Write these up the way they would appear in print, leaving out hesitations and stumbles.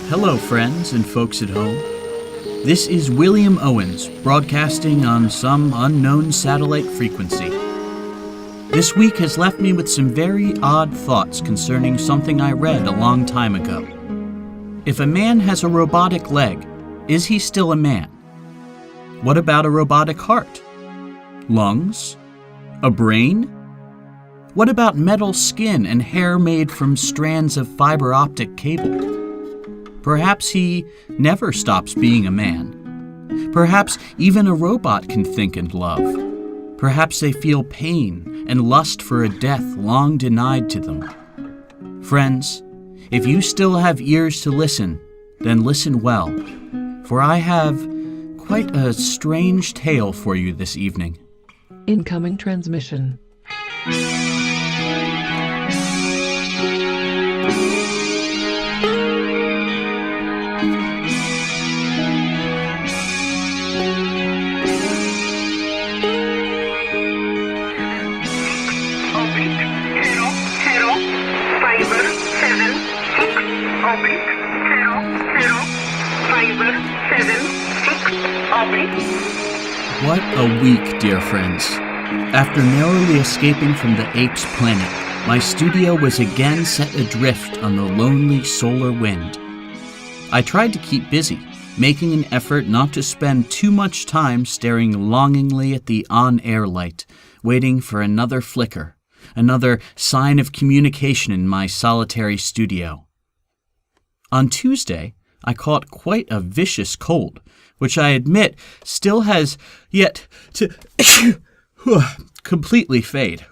Hello, friends and folks at home. This is William Owens, broadcasting on some unknown satellite frequency. This week has left me with some very odd thoughts concerning something I read a long time ago. If a man has a robotic leg, is he still a man? What about a robotic heart? Lungs? A brain? What about metal skin and hair made from strands of fiber optic cable? Perhaps he never stops being a man. Perhaps even a robot can think and love. Perhaps they feel pain and lust for a death long denied to them. Friends, if you still have ears to listen, then listen well, for I have quite a strange tale for you this evening. Incoming transmission. What a week, dear friends. After narrowly escaping from the apes' planet, my studio was again set adrift on the lonely solar wind. I tried to keep busy, making an effort not to spend too much time staring longingly at the on-air light, waiting for another flicker, another sign of communication in my solitary studio. On Tuesday, I caught quite a vicious cold, which I admit still has yet to completely fade.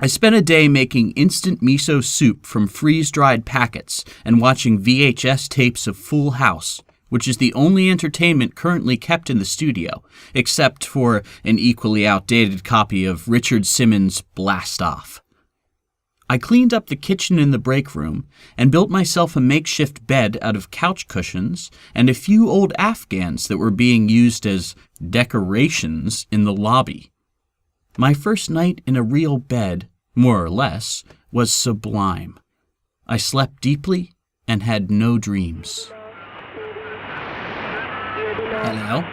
I spent a day making instant miso soup from freeze-dried packets and watching VHS tapes of Full House, which is the only entertainment currently kept in the studio, except for an equally outdated copy of Richard Simmons' Blast Off. I cleaned up the kitchen and the break room and built myself a makeshift bed out of couch cushions and a few old Afghans that were being used as decorations in the lobby. My first night in a real bed, more or less, was sublime. I slept deeply and had no dreams. Hello,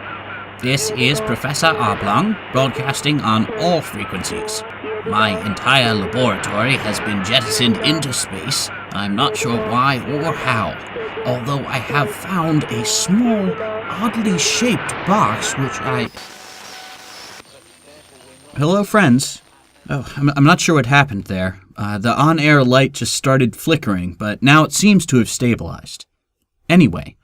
this is Professor Oblong, broadcasting on all frequencies. My entire laboratory has been jettisoned into space. I'm not sure why or how, although I have found a small, oddly shaped box which I... Hello, friends. I'm not sure what happened there. The on-air light just started flickering, but now it seems to have stabilized. Anyway,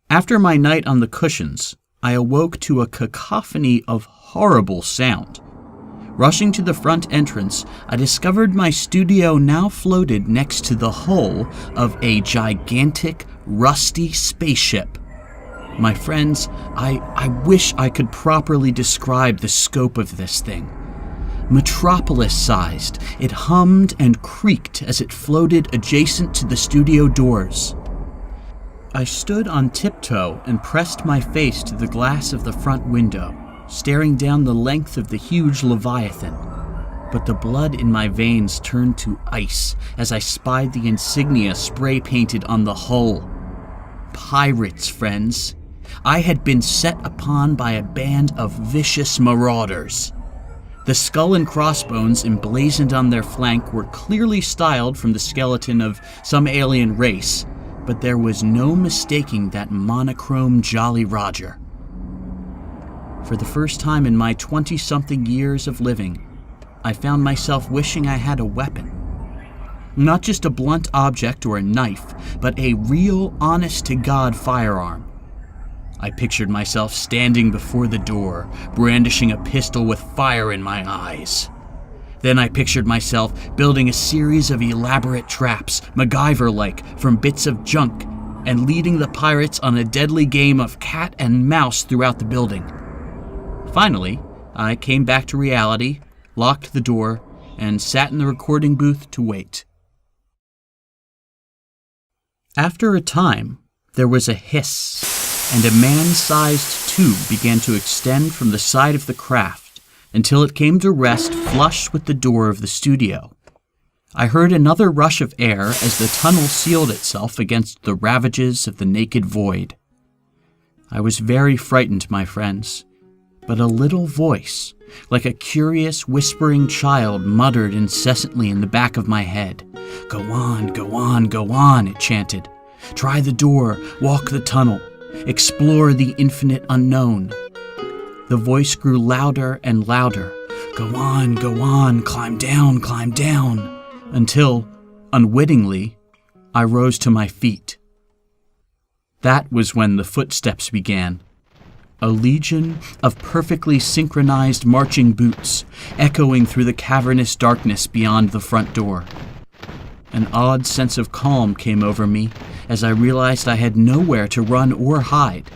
after my night on the cushions, I awoke to a cacophony of horrible sound. Rushing to the front entrance, I discovered my studio now floated next to the hull of a gigantic, rusty spaceship. My friends, I wish I could properly describe the scope of this thing. Metropolis-sized, it hummed and creaked as it floated adjacent to the studio doors. I stood on tiptoe and pressed my face to the glass of the front window, staring down the length of the huge Leviathan. But the blood in my veins turned to ice as I spied the insignia spray-painted on the hull. Pirates, friends. I had been set upon by a band of vicious marauders. The skull and crossbones emblazoned on their flank were clearly styled from the skeleton of some alien race, but there was no mistaking that monochrome Jolly Roger. For the first time in my 20-something years of living, I found myself wishing I had a weapon. Not just a blunt object or a knife, but a real, honest-to-God firearm. I pictured myself standing before the door, brandishing a pistol with fire in my eyes. Then I pictured myself building a series of elaborate traps, MacGyver-like, from bits of junk, and leading the pirates on a deadly game of cat and mouse throughout the building. Finally, I came back to reality, locked the door, and sat in the recording booth to wait. After a time, there was a hiss, and a man-sized tube began to extend from the side of the craft until it came to rest flush with the door of the studio. I heard another rush of air as the tunnel sealed itself against the ravages of the naked void. I was very frightened, my friends, but a little voice, like a curious, whispering child, muttered incessantly in the back of my head. "Go on, go on, go on," it chanted. "Try the door, walk the tunnel, explore the infinite unknown." The voice grew louder and louder. "Go on, climb down," until, unwittingly, I rose to my feet. That was when the footsteps began. A legion of perfectly synchronized marching boots, echoing through the cavernous darkness beyond the front door. An odd sense of calm came over me as I realized I had nowhere to run or hide.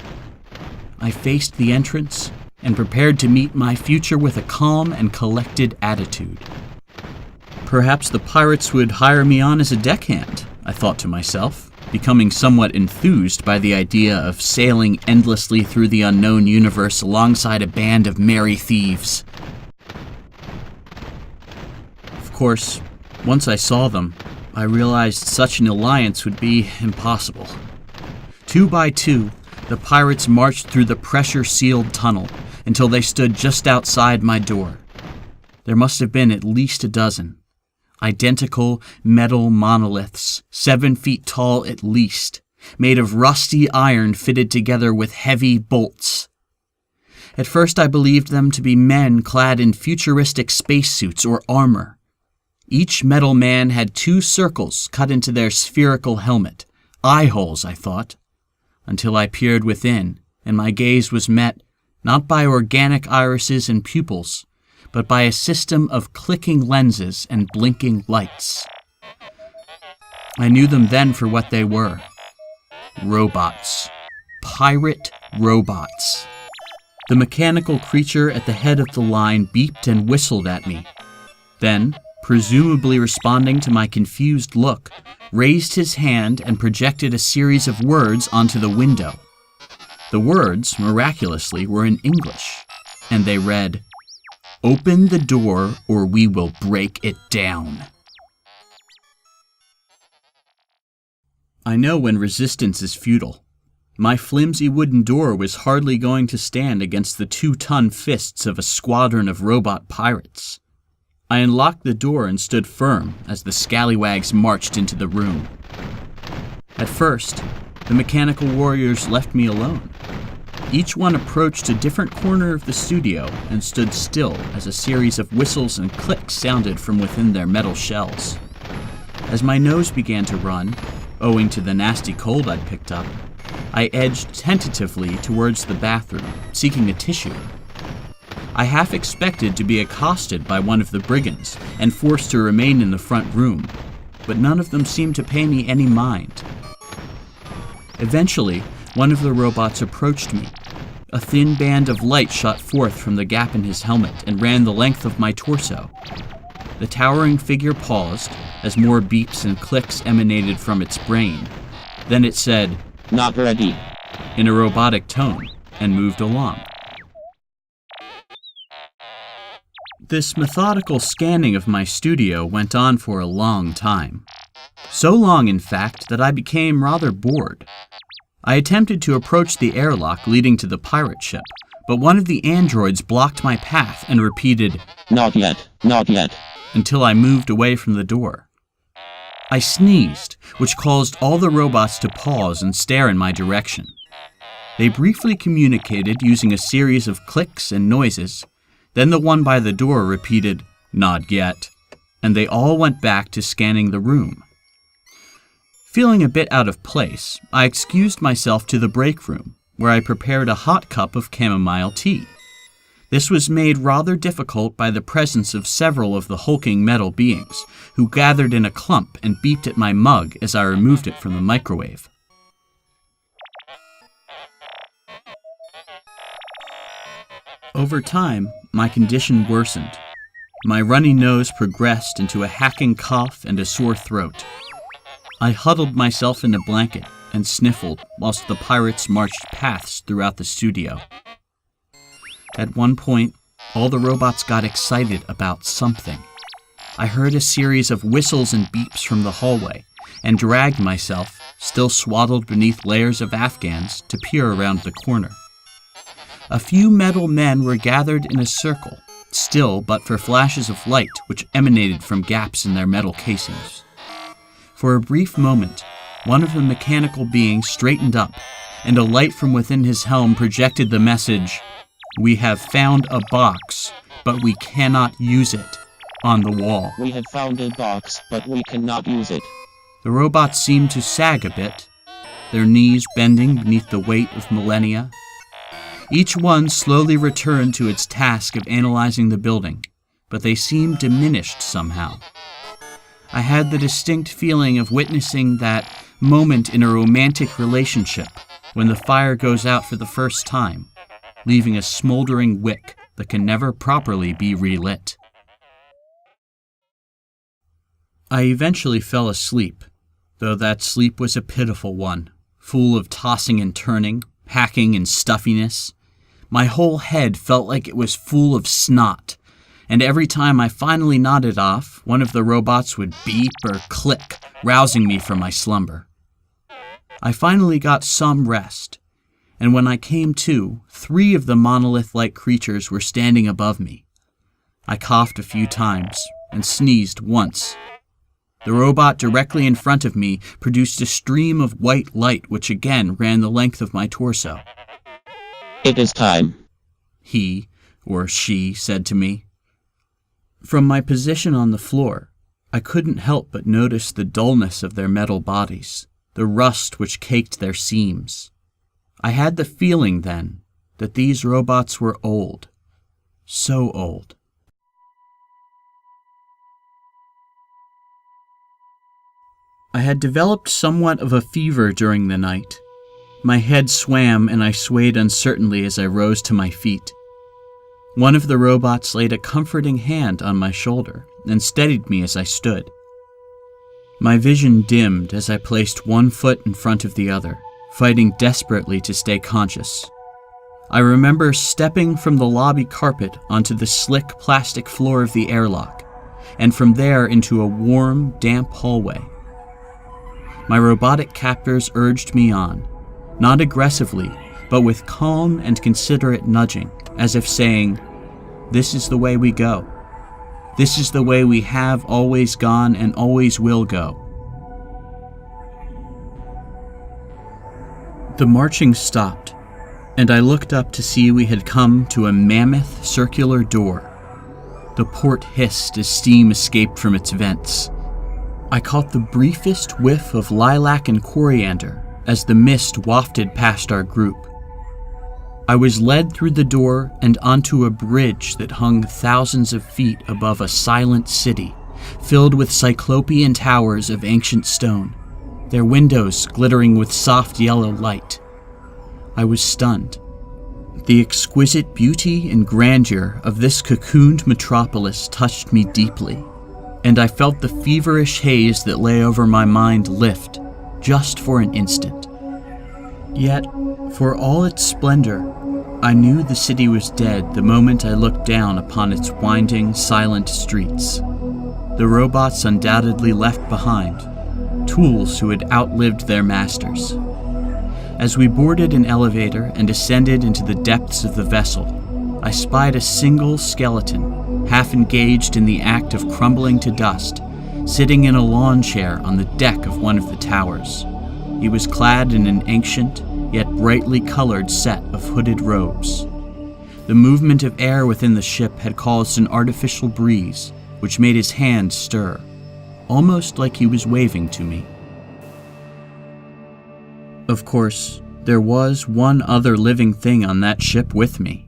I faced the entrance and prepared to meet my future with a calm and collected attitude. Perhaps the pirates would hire me on as a deckhand, I thought to myself, becoming somewhat enthused by the idea of sailing endlessly through the unknown universe alongside a band of merry thieves. Of course, once I saw them, I realized such an alliance would be impossible. 2 by 2, the pirates marched through the pressure-sealed tunnel until they stood just outside my door. There must have been at least a dozen. Identical metal monoliths, 7 feet tall at least, made of rusty iron fitted together with heavy bolts. At first I believed them to be men clad in futuristic spacesuits or armor. Each metal man had 2 circles cut into their spherical helmet, eye holes, I thought, until I peered within, and my gaze was met not by organic irises and pupils, but by a system of clicking lenses and blinking lights. I knew them then for what they were. Robots. Pirate robots. The mechanical creature at the head of the line beeped and whistled at me. Then, presumably responding to my confused look, raised his hand and projected a series of words onto the window. The words, miraculously, were in English, and they read, "Open the door or we will break it down." I know when resistance is futile. My flimsy wooden door was hardly going to stand against the 2-ton fists of a squadron of robot pirates. I unlocked the door and stood firm as the scallywags marched into the room. At first, the mechanical warriors left me alone. Each one approached a different corner of the studio and stood still as a series of whistles and clicks sounded from within their metal shells. As my nose began to run, owing to the nasty cold I'd picked up, I edged tentatively towards the bathroom, seeking a tissue. I half expected to be accosted by one of the brigands and forced to remain in the front room, but none of them seemed to pay me any mind. Eventually, one of the robots approached me. A thin band of light shot forth from the gap in his helmet and ran the length of my torso. The towering figure paused as more beeps and clicks emanated from its brain. Then it said, "Not ready," in a robotic tone, and moved along. This methodical scanning of my studio went on for a long time. So long, in fact, that I became rather bored. I attempted to approach the airlock leading to the pirate ship, but one of the androids blocked my path and repeated, "Not yet, not yet," until I moved away from the door. I sneezed, which caused all the robots to pause and stare in my direction. They briefly communicated using a series of clicks and noises. Then the one by the door repeated, "Not yet," and they all went back to scanning the room. Feeling a bit out of place, I excused myself to the break room, where I prepared a hot cup of chamomile tea. This was made rather difficult by the presence of several of the hulking metal beings, who gathered in a clump and beeped at my mug as I removed it from the microwave. Over time, my condition worsened. My runny nose progressed into a hacking cough and a sore throat. I huddled myself in a blanket and sniffled whilst the pirates marched paths throughout the studio. At one point, all the robots got excited about something. I heard a series of whistles and beeps from the hallway and dragged myself, still swaddled beneath layers of Afghans, to peer around the corner. A few metal men were gathered in a circle, still but for flashes of light which emanated from gaps in their metal casings. For a brief moment, one of the mechanical beings straightened up, and a light from within his helm projected the message, "We have found a box, but we cannot use it," on the wall. We have found a box, but we cannot use it. The robots seemed to sag a bit, their knees bending beneath the weight of millennia. Each one slowly returned to its task of analyzing the building, but they seemed diminished somehow. I had the distinct feeling of witnessing that moment in a romantic relationship when the fire goes out for the first time, leaving a smoldering wick that can never properly be relit. I eventually fell asleep, though that sleep was a pitiful one, full of tossing and turning, hacking and stuffiness. My whole head felt like it was full of snot, and every time I finally nodded off, one of the robots would beep or click, rousing me from my slumber. I finally got some rest, and when I came to, 3 of the monolith-like creatures were standing above me. I coughed a few times and sneezed once. The robot directly in front of me produced a stream of white light which again ran the length of my torso. It is time, he, or she, said to me. From my position on the floor, I couldn't help but notice the dullness of their metal bodies, the rust which caked their seams. I had the feeling then that these robots were old, so old. I had developed somewhat of a fever during the night. My head swam and I swayed uncertainly as I rose to my feet. One of the robots laid a comforting hand on my shoulder and steadied me as I stood. My vision dimmed as I placed one foot in front of the other, fighting desperately to stay conscious. I remember stepping from the lobby carpet onto the slick plastic floor of the airlock, and from there into a warm, damp hallway. My robotic captors urged me on, not aggressively, but with calm and considerate nudging, as if saying, "This is the way we go. This is the way we have always gone and always will go." The marching stopped, and I looked up to see we had come to a mammoth circular door. The port hissed as steam escaped from its vents. I caught the briefest whiff of lilac and coriander as the mist wafted past our group. I was led through the door and onto a bridge that hung thousands of feet above a silent city, filled with cyclopean towers of ancient stone, their windows glittering with soft yellow light. I was stunned. The exquisite beauty and grandeur of this cocooned metropolis touched me deeply, and I felt the feverish haze that lay over my mind lift, just for an instant. Yet, for all its splendor, I knew the city was dead the moment I looked down upon its winding, silent streets. The robots undoubtedly left behind, tools who had outlived their masters. As we boarded an elevator and ascended into the depths of the vessel, I spied a single skeleton, half engaged in the act of crumbling to dust, sitting in a lawn chair on the deck of one of the towers. He was clad in an ancient, yet brightly colored set of hooded robes. The movement of air within the ship had caused an artificial breeze, which made his hand stir, almost like he was waving to me. Of course, there was one other living thing on that ship with me,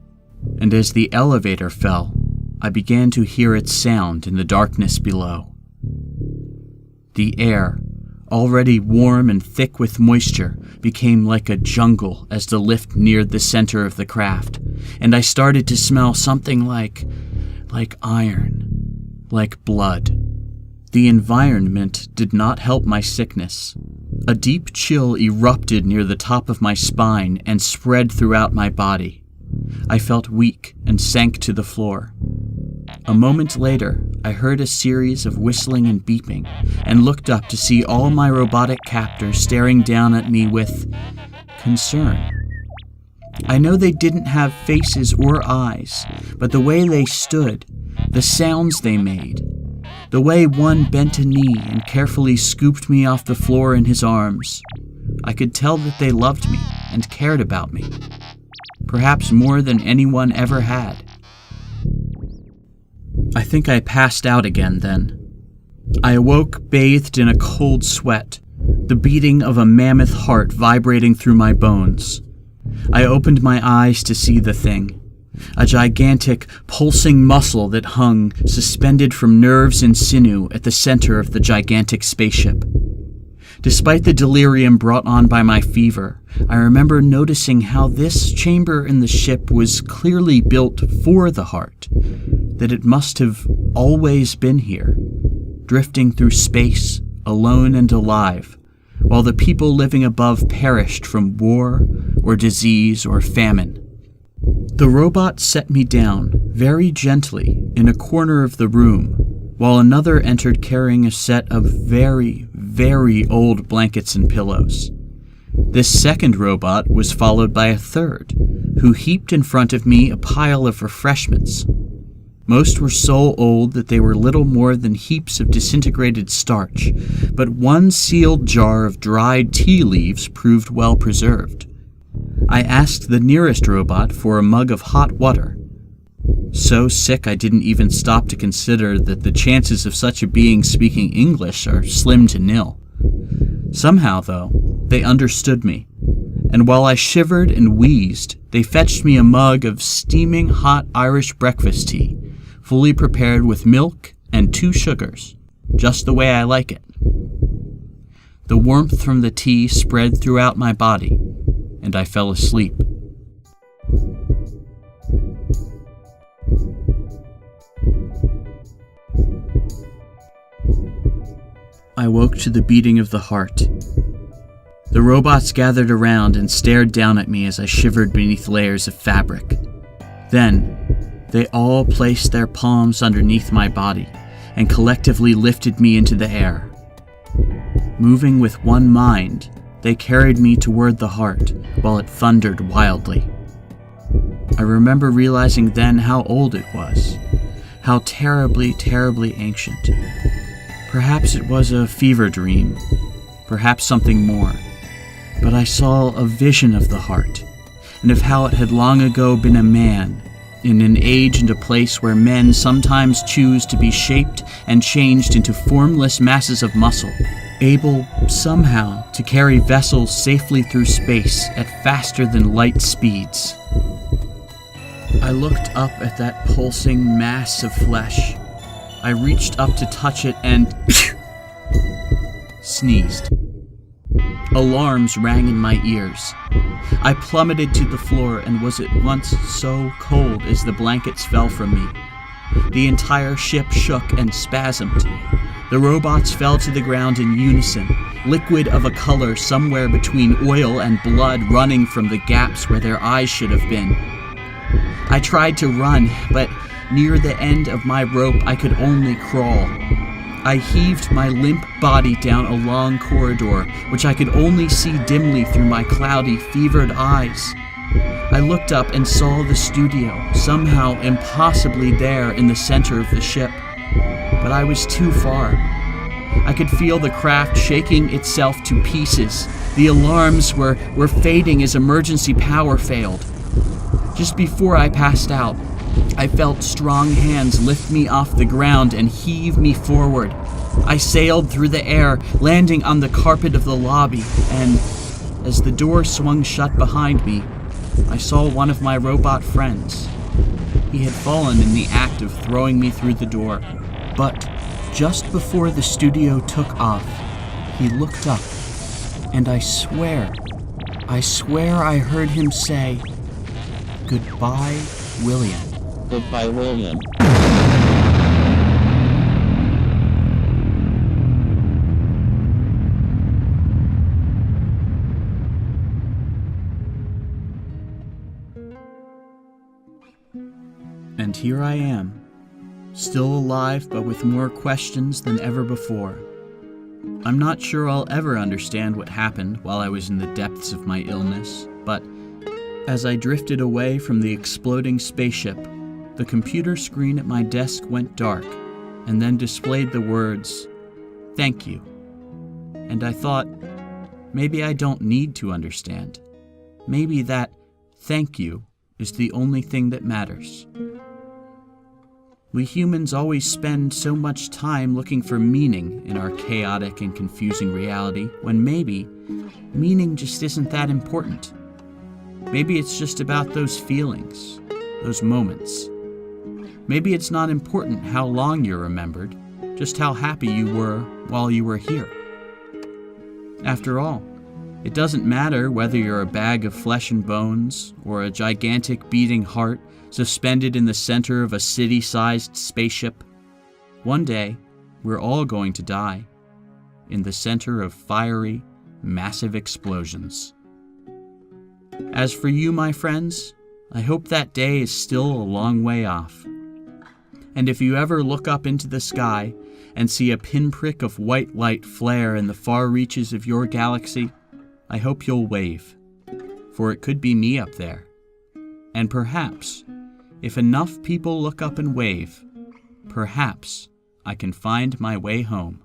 and as the elevator fell, I began to hear its sound in the darkness below. The air, already warm and thick with moisture, became like a jungle as the lift neared the center of the craft, and I started to smell something like iron, like blood. The environment did not help my sickness. A deep chill erupted near the top of my spine and spread throughout my body. I felt weak and sank to the floor. A moment later, I heard a series of whistling and beeping, and looked up to see all my robotic captors staring down at me with concern. I know they didn't have faces or eyes, but the way they stood, the sounds they made, the way one bent a knee and carefully scooped me off the floor in his arms, I could tell that they loved me and cared about me, perhaps more than anyone ever had. I think I passed out again then. I awoke bathed in a cold sweat, the beating of a mammoth heart vibrating through my bones. I opened my eyes to see the thing, a gigantic, pulsing muscle that hung, suspended from nerves and sinew, at the center of the gigantic spaceship. Despite the delirium brought on by my fever, I remember noticing how this chamber in the ship was clearly built for the heart, that it must have always been here, drifting through space, alone and alive, while the people living above perished from war or disease or famine. The robot set me down, very gently, in a corner of the room, while another entered carrying a set of very, very old blankets and pillows. This second robot was followed by a third, who heaped in front of me a pile of refreshments. Most were so old that they were little more than heaps of disintegrated starch, but one sealed jar of dried tea leaves proved well preserved. I asked the nearest robot for a mug of hot water. So sick I didn't even stop to consider that the chances of such a being speaking English are slim to nil. Somehow, though, they understood me, and while I shivered and wheezed, they fetched me a mug of steaming hot Irish breakfast tea, fully prepared with milk and 2 sugars, just the way I like it. The warmth from the tea spread throughout my body, and I fell asleep. I woke to the beating of the heart. The robots gathered around and stared down at me as I shivered beneath layers of fabric. Then, they all placed their palms underneath my body and collectively lifted me into the air. Moving with one mind, they carried me toward the heart while it thundered wildly. I remember realizing then how old it was, how terribly, terribly ancient. Perhaps it was a fever dream, perhaps something more, but I saw a vision of the heart, and of how it had long ago been a man, in an age and a place where men sometimes choose to be shaped and changed into formless masses of muscle, able somehow to carry vessels safely through space at faster than light speeds. I looked up at that pulsing mass of flesh. I reached up to touch it and sneezed. Alarms rang in my ears. I plummeted to the floor and was at once so cold as the blankets fell from me. The entire ship shook and spasmed. The robots fell to the ground in unison, liquid of a color somewhere between oil and blood running from the gaps where their eyes should have been. I tried to run, but near the end of my rope I could only crawl. I heaved my limp body down a long corridor, which I could only see dimly through my cloudy, fevered eyes. I looked up and saw the studio, somehow impossibly there in the center of the ship. But I was too far. I could feel the craft shaking itself to pieces. The alarms were fading as emergency power failed. Just before I passed out, I felt strong hands lift me off the ground and heave me forward. I sailed through the air, landing on the carpet of the lobby, and as the door swung shut behind me, I saw one of my robot friends. He had fallen in the act of throwing me through the door, but just before the studio took off, he looked up, and I swear I heard him say, "Goodbye, William." Goodbye, William. And here I am, Still alive, but with more questions than ever before. I'm not sure I'll ever understand what happened while I was in the depths of my illness, but as I drifted away from the exploding spaceship, the computer screen at my desk went dark and then displayed the words, "Thank you." And I thought, maybe I don't need to understand. Maybe that "thank you" is the only thing that matters. We humans always spend so much time looking for meaning in our chaotic and confusing reality, when maybe meaning just isn't that important. Maybe it's just about those feelings, those moments. Maybe it's not important how long you're remembered, just how happy you were while you were here. After all, it doesn't matter whether you're a bag of flesh and bones or a gigantic beating heart suspended in the center of a city-sized spaceship. One day, we're all going to die in the center of fiery, massive explosions. As for you, my friends, I hope that day is still a long way off. And if you ever look up into the sky and see a pinprick of white light flare in the far reaches of your galaxy, I hope you'll wave, for it could be me up there. And perhaps, if enough people look up and wave, perhaps I can find my way home.